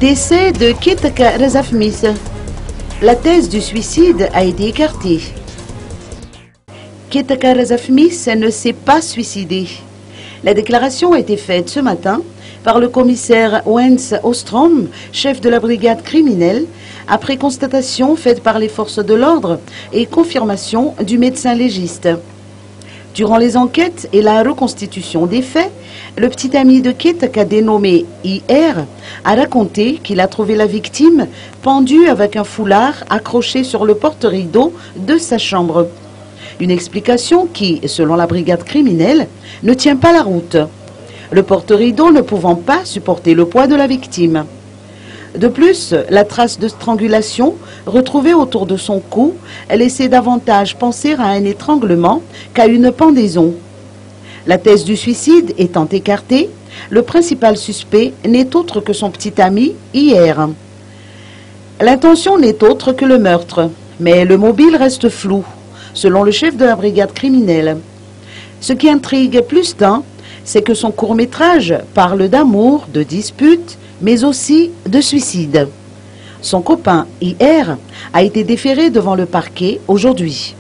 Décès de Ketaka Razafmis. La thèse du suicide a été écartée. Ketaka Razafmis ne s'est pas suicidé. La déclaration a été faite ce matin par le commissaire Wens Ostrom, chef de la brigade criminelle, après constatation faite par les forces de l'ordre et confirmation du médecin légiste. Durant les enquêtes et la reconstitution des faits, le petit ami de Ketaka, dénommé IR, a raconté qu'il a trouvé la victime pendue avec un foulard accroché sur le porte-rideau de sa chambre. Une explication qui, selon la brigade criminelle, ne tient pas la route. Le porte-rideau ne pouvant pas supporter le poids de la victime. De plus, la trace de strangulation retrouvée autour de son cou laissait davantage penser à un étranglement qu'à une pendaison. La thèse du suicide étant écartée, le principal suspect n'est autre que son petit ami IR. L'intention n'est autre que le meurtre, mais le mobile reste flou, selon le chef de la brigade criminelle. Ce qui intrigue plus d'un, c'est que son court-métrage parle d'amour, de dispute, mais aussi de suicide. Son copain IR a été déféré devant le parquet aujourd'hui.